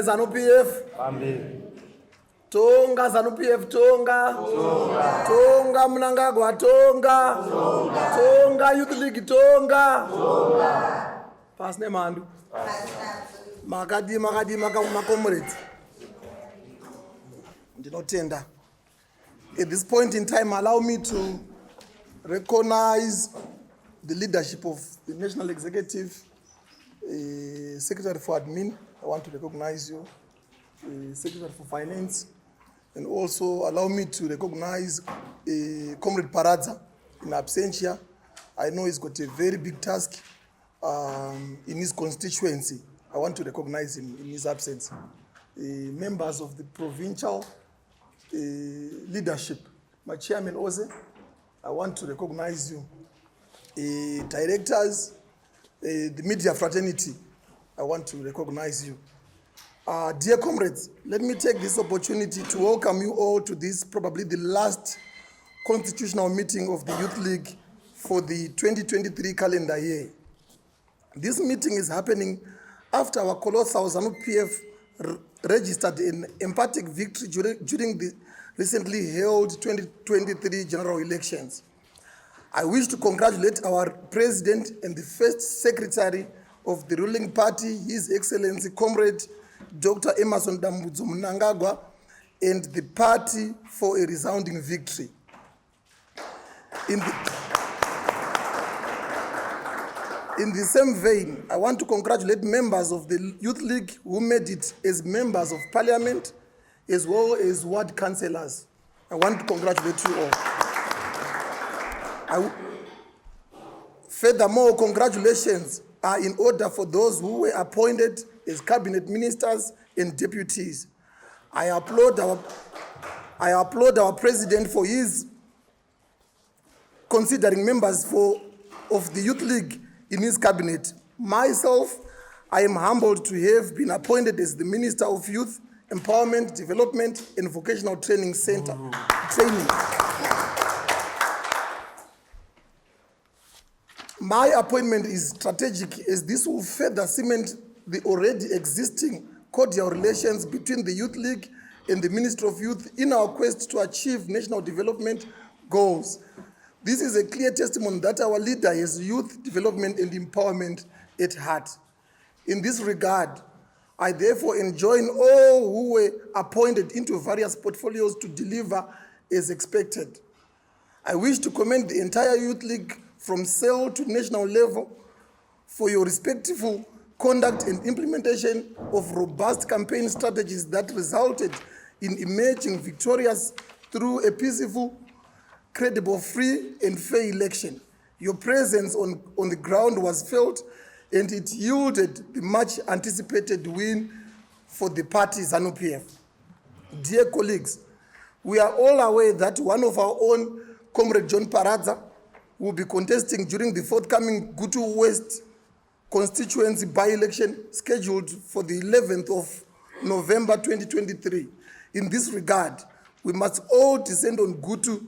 ZANU PF. Tonga ZANU PF, tonga. Tonga Mnangagwa, tonga. Tonga Youth League, tonga. Pasne mandu. Makadi comrades. Ndinotenda. At this point in time, allow me to recognize the leadership of the National Executive, Secretary for Admin. I want to recognize you, Secretary for Finance, and also allow me to recognize Comrade Paradza in absentia. I know he's got a very big task in his constituency. I want to recognize him in his absence. Members of the provincial leadership, my chairman Oze, I want to recognize you. Directors, the media fraternity, I want to recognize you. Dear comrades, let me take this opportunity to welcome you all to this, probably the last constitutional meeting of the Youth League for the 2023 calendar year. This meeting is happening after our colossal ZANU PF registered an emphatic victory during the recently held 2023 general elections. I wish to congratulate our president and the first secretary of the ruling party, His Excellency Comrade Dr. Emerson Dambudzo Mnangagwa, and the party for a resounding victory. In the same vein, I want to congratulate members of the Youth League who made it as members of parliament, as well as ward councillors. I want to congratulate you all. Furthermore, congratulations are in order for those who were appointed as cabinet ministers and deputies. I applaud our president for his considering members of the Youth League in his cabinet. Myself, I am humbled to have been appointed as the Minister of Youth, Empowerment, Development, and Vocational Training Center. My appointment is strategic as this will further cement the already existing cordial relations between the Youth League and the Ministry of Youth in our quest to achieve national development goals. This is a clear testimony that our leader has youth development and empowerment at heart. In this regard, I therefore enjoin all who were appointed into various portfolios to deliver as expected. I wish to commend the entire Youth League from cell to national level for your respectful conduct and implementation of robust campaign strategies that resulted in emerging victorious through a peaceful, credible, free, and fair election. Your presence on the ground was felt, and it yielded the much anticipated win for the party ZANU PF. Dear colleagues, we are all aware that one of our own, Comrade John Paradza, will be contesting during the forthcoming Gutu West constituency by-election scheduled for the 11th of November 2023. In this regard, we must all descend on Gutu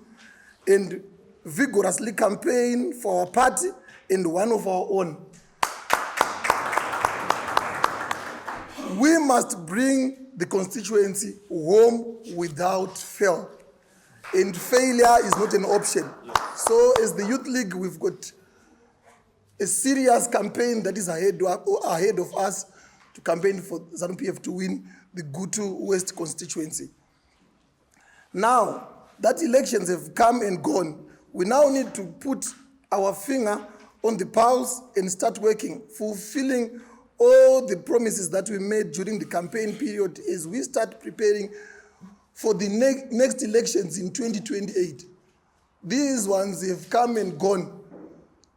and vigorously campaign for our party and one of our own. We must bring the constituency home without fail. And failure is not an option. So as the Youth League, we've got a serious campaign that is ahead of us to campaign for ZANU PF to win the Gutu West constituency. Now that elections have come and gone, we now need to put our finger on the pulse and start working, fulfilling all the promises that we made during the campaign period as we start preparing for the next elections in 2028. These ones have come and gone.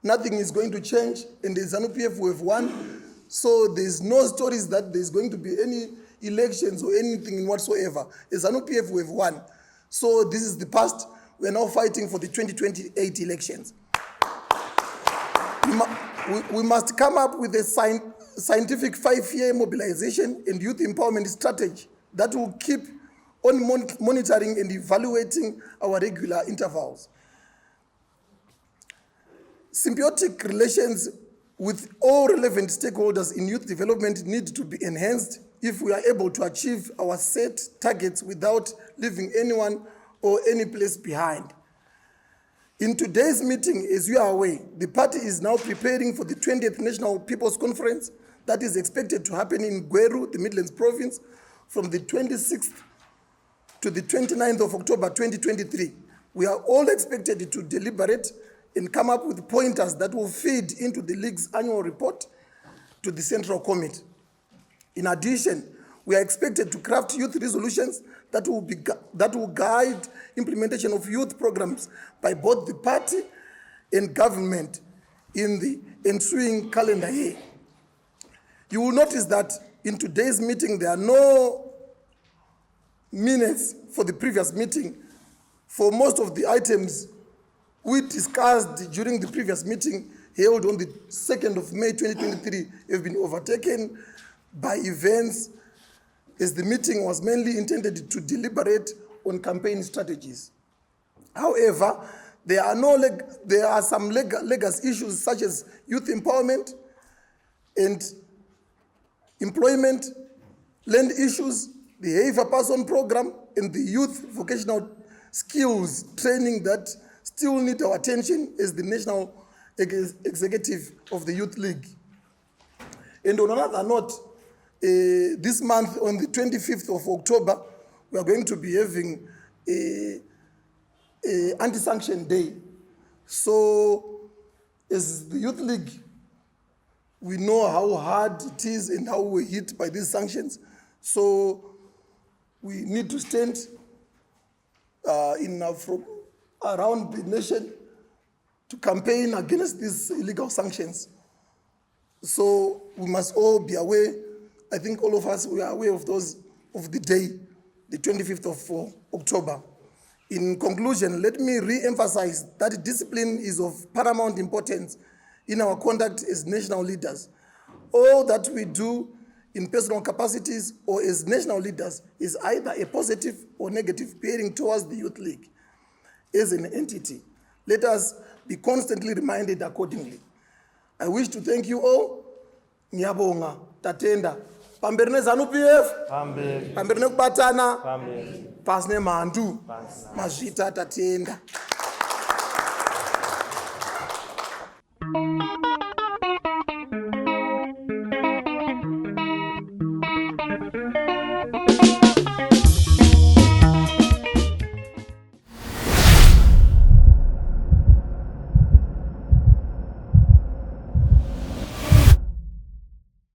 Nothing is going to change, and the ZANU PF we have won. So there's no stories that there's going to be any elections or anything whatsoever. As ZANU PF, we have won. So this is the past. We are now fighting for the 2028 elections. We must come up with a scientific 5-year mobilization and youth empowerment strategy that will keep on monitoring and evaluating our regular intervals. Symbiotic relations with all relevant stakeholders in youth development need to be enhanced if we are able to achieve our set targets without leaving anyone or any place behind. In today's meeting, as you are aware, the party is now preparing for the 20th National People's Conference that is expected to happen in Gweru, the Midlands Province, from the 26th to the 29th of October 2023. We are all expected to deliberate and come up with pointers that will feed into the League's annual report to the Central Committee. In addition, we are expected to craft youth resolutions that will guide implementation of youth programs by both the party and government in the ensuing calendar year. You will notice that in today's meeting, there are no minutes for the previous meeting. For most of the items we discussed during the previous meeting held on the 2nd of May 2023 have been overtaken by events, as the meeting was mainly intended to deliberate on campaign strategies. However, there are some legacy issues such as youth empowerment and employment, land issues, the Haver Person program, and the youth vocational skills training that still need our attention as the national executive of the Youth League. And on another note, this month, on the 25th of October, we are going to be having a anti-sanction day. So, as the Youth League, we know how hard it is and how we're hit by these sanctions. So, we need to stand from around the nation to campaign against these illegal sanctions. So, we must all be aware. I think all of us, we are aware of those of the day, the 25th of October. In conclusion, let me re-emphasize that discipline is of paramount importance in our conduct as national leaders. All that we do in personal capacities or as national leaders is either a positive or negative bearing towards the Youth League. As an entity, let us be constantly reminded accordingly. I wish to thank you all. Ngiyabonga, tatenda. Pamberi ne ZANU PF, pamberi ne kubatana, pasi ne mandu, mazvita tatenda.